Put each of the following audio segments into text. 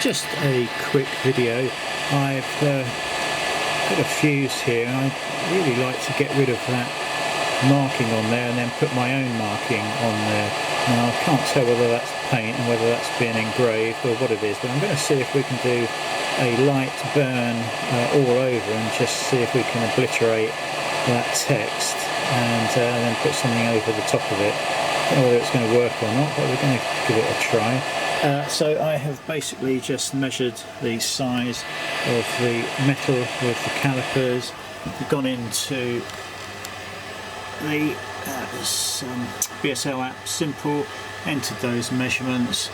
just a quick video. I've got a fuse here and I really like to get rid of that marking on there and then put my own marking on there. Now I can't tell whether that's paint and whether that's been engraved or what it is, but I'm going to see if we can do a light burn all over and just see if we can obliterate that text and then put something over the top of it. I don't know whether it's going to work or not, but we're going to give it a try. So I have basically just measured the size of the metal with the calipers. We've gone into the BSL app Simple, entered those measurements,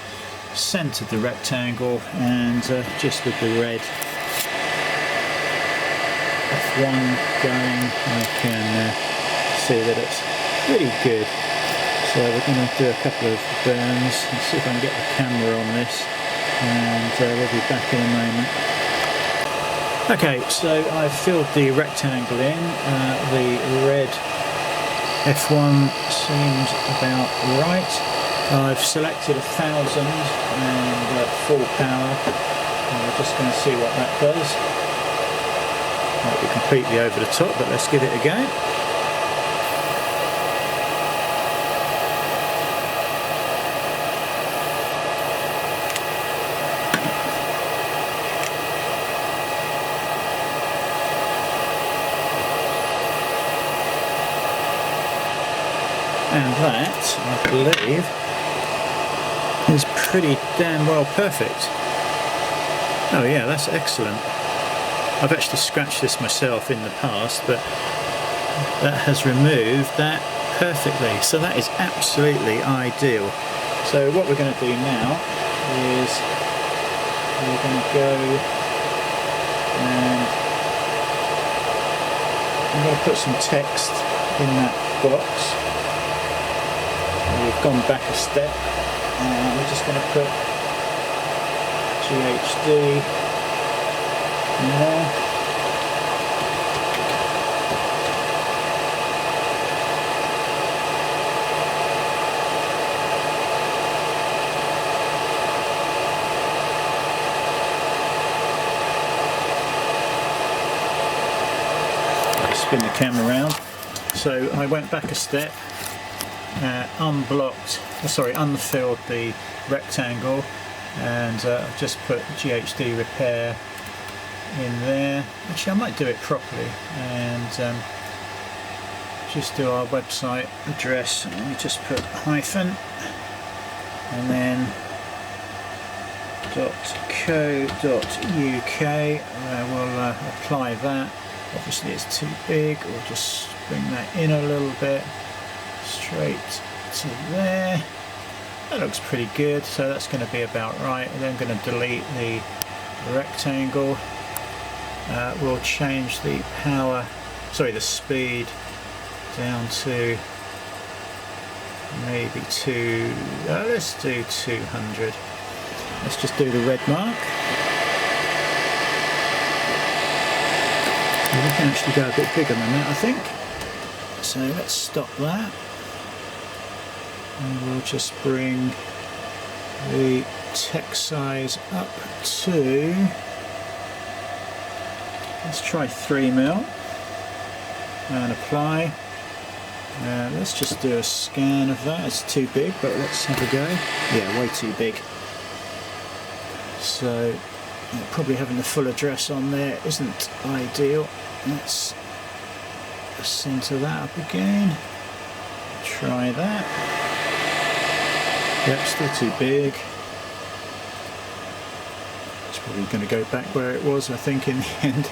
centered the rectangle, and just with the red F1 going, I can see that it's pretty good. So we're going to do a couple of burns and see if I can get the camera on this, and we'll be back in a moment. Okay, so I've filled the rectangle in. The red F1 seems about right. I've selected 1000 and full power. We're just going to see what that does. Might be completely over the top, but let's give it a go. And that, I believe, is pretty damn well perfect. Oh yeah, that's excellent. I've actually scratched this myself in the past, but that has removed that perfectly. So that is absolutely ideal. So what we're going to do now is we're going to go and I'm going to put some text in that box. We've gone back a step and we're just going to put GHD in there. Spin the camera around. So I went back a step. Unfilled the rectangle, and I've just put GHD repair in there. Actually, I might do it properly and just do our website address. Let me just put hyphen and then .co.uk. We'll apply that. Obviously it's too big, we'll just bring that in a little bit, straight to there. That looks pretty good, so that's going to be about right. And then I'm going to delete the rectangle. We'll change the the speed down to maybe let's do 200. Let's just do the red mark. We can actually go a bit bigger than that, I think. So let's stop that. And we'll just bring the text size up to, let's try 3mm and apply. Let's just do a scan of that. It's too big, but let's have a go. Yeah, way too big. So probably having the full address on there isn't ideal. Let's center that up again. Try that. Yep, still too big. It's probably going to go back where it was, I think, in the end.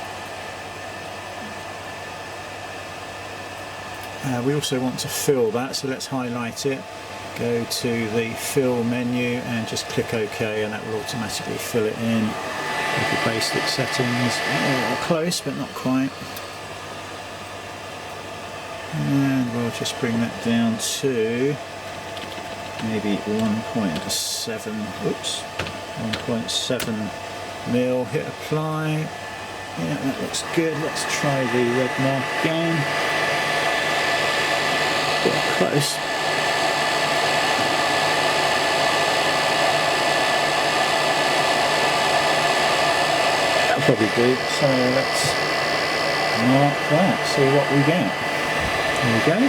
We also want to fill that, so let's highlight it. Go to the fill menu and just click OK, and that will automatically fill it in with the basic settings. Oh, close, but not quite. And we'll just bring that down to maybe 1.7 hit apply. Yeah, that looks good. Let's try the red mark again. Get close. probably do. So let's mark that, see what we get. There we go.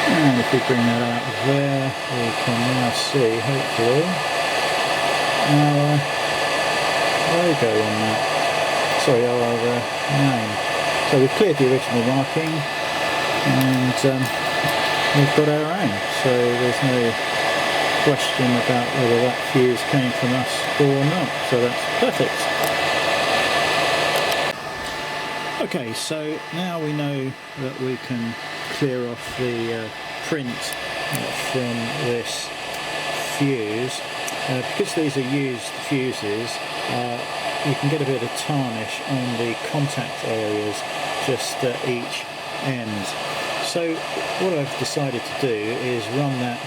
And if we bring that out there, we can now see, hopefully, our logo on that. Sorry, our name. So we've cleared the original marking, and we've got our own. So there's no question about whether that fuse came from us or not. So that's perfect. Okay, so now we know that we can clear off the print from this fuse. Because these are used fuses, you can get a bit of tarnish on the contact areas just at each end. So what I've decided to do is run that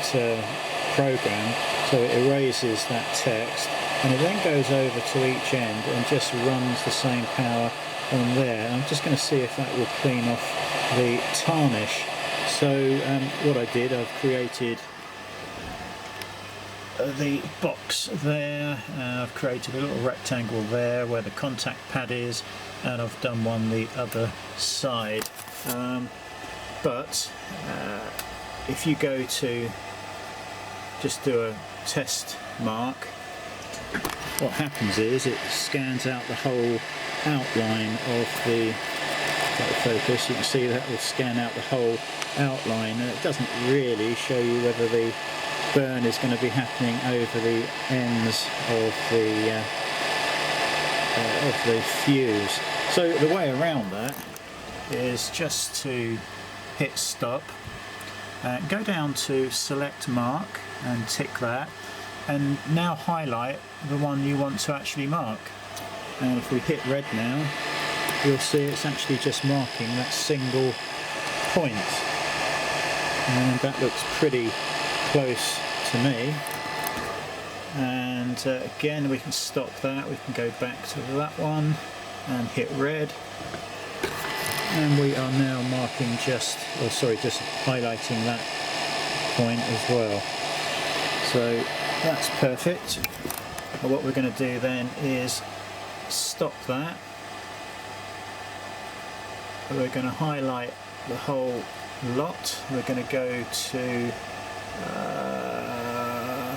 program so it erases that text, and it then goes over to each end and just runs the same power on there. I'm just going to see if that will clean off the tarnish. So what I did, I've created the box there, I've created a little rectangle there where the contact pad is, and I've done one the other side. But if you go to just do a test mark, what happens is it scans out the whole outline of the focus. You can see that will scan out the whole outline, and it doesn't really show you whether the burn is going to be happening over the ends of the fuse. So the way around that is just to hit stop, go down to select mark and tick that, and now highlight the one you want to actually mark. And if we hit red now, you'll see it's actually just marking that single point, and that looks pretty close to me. And again, we can stop that, we can go back to that one and hit red, and we are now marking just highlighting that point as well. So that's perfect. And what we're going to do then is stop that. We're going to highlight the whole lot. We're going to go to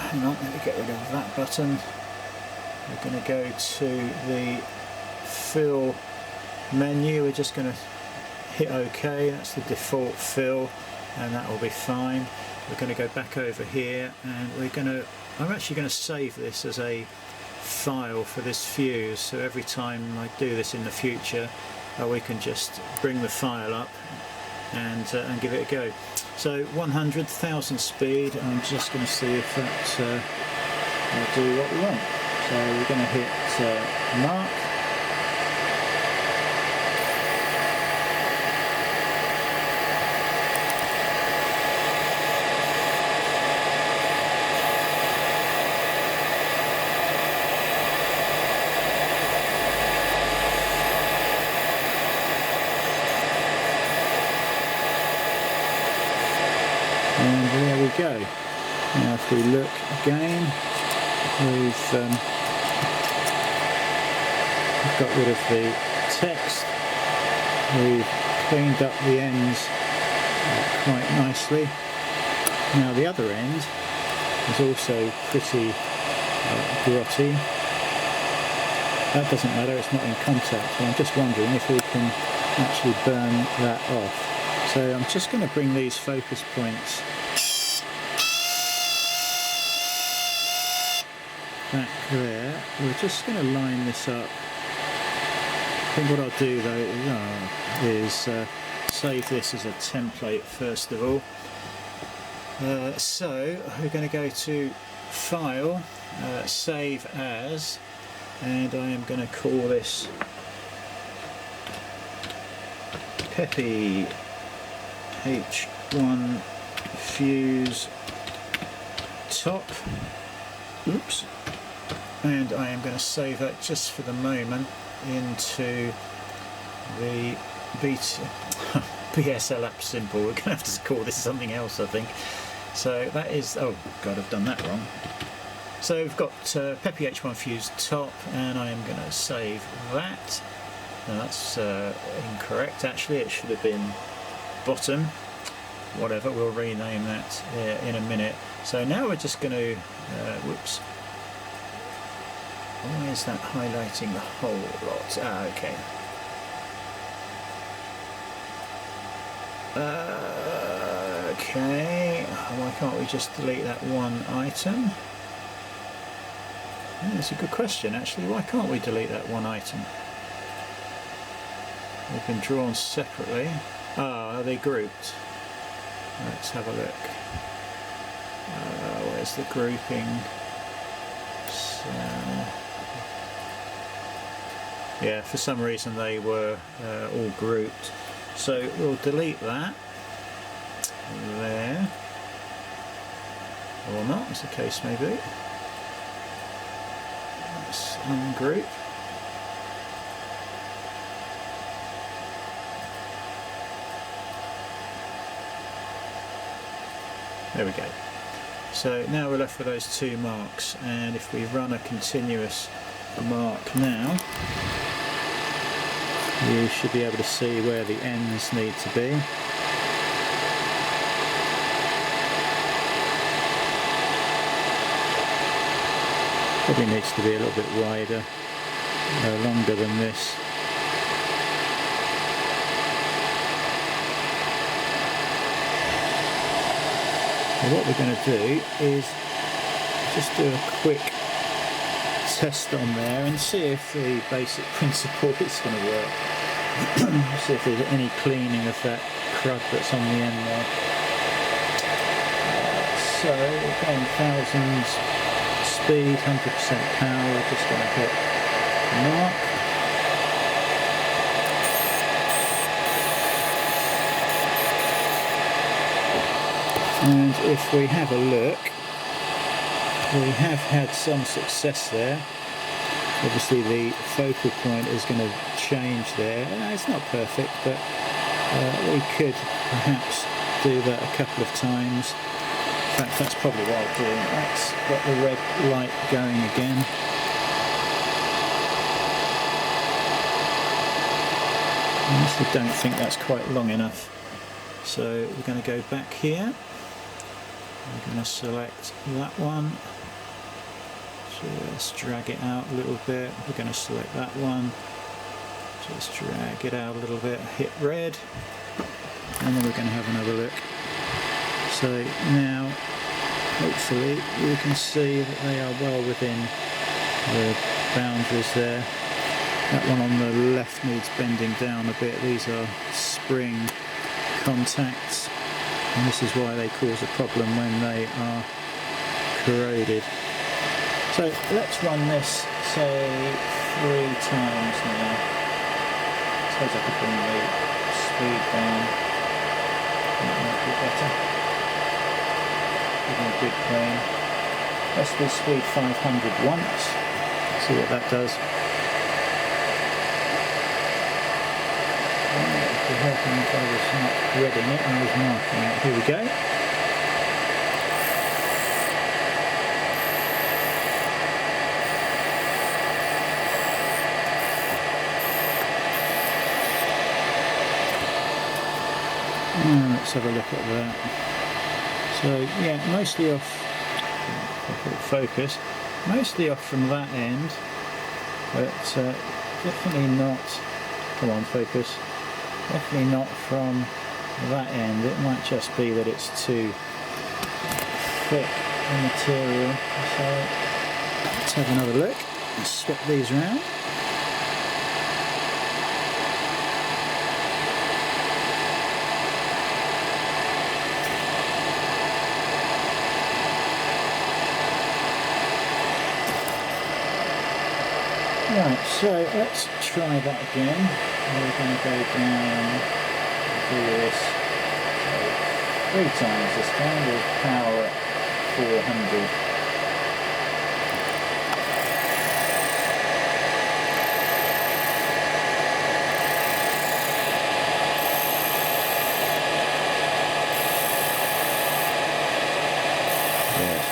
hang on, let me get rid of that button. We're going to go to the fill menu. We're just going to hit OK. That's the default fill, and that will be fine. We're going to go back over here, and I'm actually going to save this as a file for this fuse, so every time I do this in the future we can just bring the file up and give it a go. So 100,000 speed. I'm just going to see if that will do what we want. So we're going to hit mark. And there we go. Now if we look again, we've got rid of the text, we've cleaned up the ends quite nicely. Now the other end is also pretty grotty. That doesn't matter, it's not in contact, but I'm just wondering if we can actually burn that off. So I'm just going to bring these focus points back there. We're just going to line this up. I think what I'll do though is save this as a template first of all. So we're going to go to File, Save As, and I am going to call this Peppy H1 fuse top. Oops. And I am going to save that just for the moment into the PSL app simple. We're going to have to call this something else, I think. So that is, oh god, I've done that wrong. So we've got Peppy H1 fuse top, and I am going to save that. Now that's incorrect actually, it should have been bottom. Whatever, we'll rename that in a minute. So now we're just going to, whoops. Why is that highlighting the whole lot? Ah, okay. Okay, why can't we just delete that one item? Yeah, that's a good question actually, why can't we delete that one item? They've been drawn separately. Ah, are they grouped? Let's have a look. Where's the grouping? So, yeah, for some reason they were all grouped. So we'll delete that there, or not, as the case may be. Let's ungroup. There we go. So now we're left with those two marks, and if we run a continuous mark now, you should be able to see where the ends need to be. Probably needs to be a little bit wider, longer than this. So what we're going to do is just do a quick test on there and see if the basic principle is going to work. See if there's any cleaning of that crud that's on the end there. So we're going thousands speed, 100% power, we're just going to hit mark. And if we have a look, we have had some success there. Obviously the focal point is going to change there. It's not perfect, but we could perhaps do that a couple of times. In fact, that's probably what I'll do. That's got the red light going again. I honestly don't think that's quite long enough. So we're going to go back here. We're going to select that one. Just drag it out a little bit. We're going to select that one. Just drag it out a little bit. Hit red. And then we're going to have another look. So now, hopefully, you can see that they are well within the boundaries there. That one on the left needs bending down a bit. These are spring contacts, and this is why they cause a problem when they are corroded. So let's run this, say, 3 times now. I suppose I could bring the speed down. That might be better. Give me a good clean. Let's do speed 500 once. See what that does. If you're helping if I was not reading it, I was marking it. Here we go. Let's have a look at that. So yeah, mostly off, focus, mostly off from that end, but definitely not, come on focus, definitely not from that end. It might just be that it's too thick the material. So let's have another look. Let's swap these around. Right, so let's try that again. We're going to go down and do this 3 times this time with power at 400.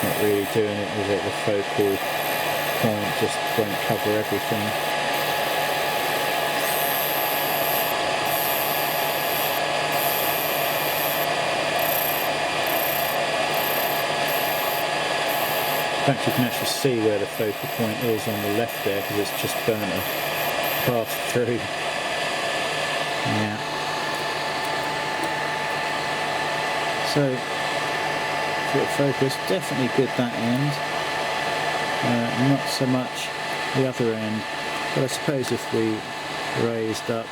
not really doing it, is it? The focal point just won't cover everything. In fact, you can actually see where the focal point is on the left there, because it's just burnt a path through. Yeah. So, foot focus, definitely good that end. Not so much the other end, but I suppose if we raised up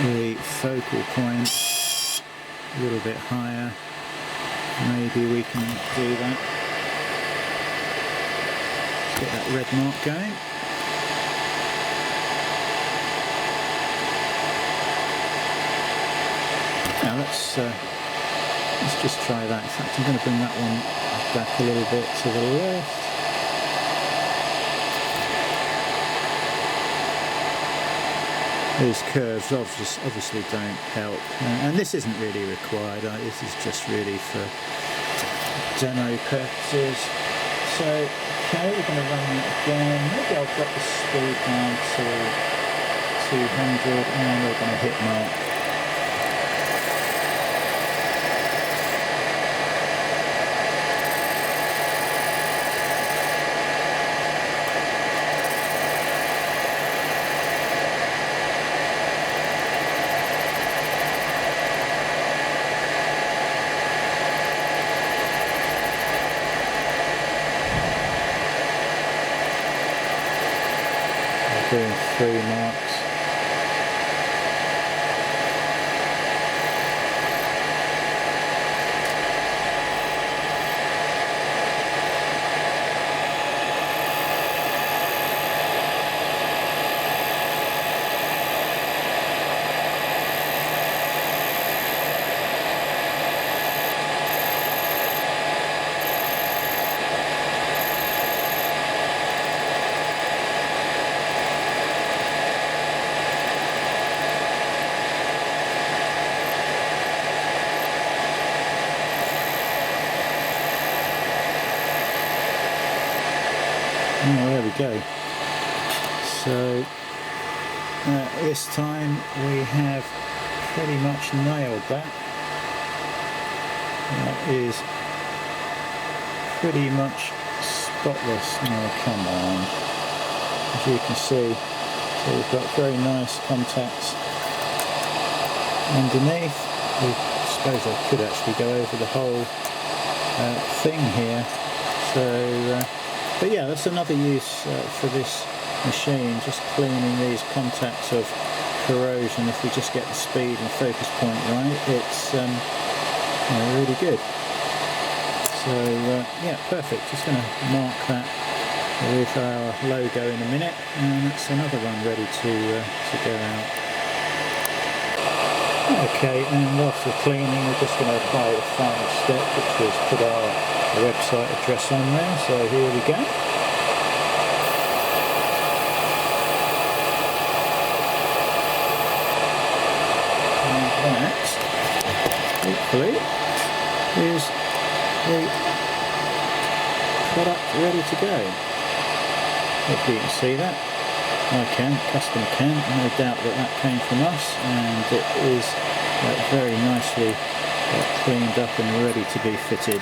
the focal point a little bit higher, maybe we can do that. Get that red mark going. Now let's just try that. In fact, I'm going to bring that one back a little bit to the left. These curves obviously don't help, and this isn't really required. This is just really for demo purposes. So, okay, we're going to run that again. Maybe I'll drop the speed down to 200 and we're going to hit mark. Doing 3 marks. Oh, there we go. So this time we have pretty much nailed that. That is pretty much spotless. Oh, come on. As you can see, so we've got very nice contacts underneath. I suppose I could actually go over the whole thing here. So but yeah, that's another use for this machine, just cleaning these contacts of corrosion. If we just get the speed and focus point right, it's really good. So yeah, perfect. Just going to mark that with our logo in a minute, and that's another one ready to go out. Okay, and whilst we're cleaning, we're just going to apply the final step, which is put our website address on there. So here we go. And that, hopefully, is the product ready to go. Hopefully you can see that. I can, customer can, no doubt that came from us, and it is very nicely cleaned up and ready to be fitted.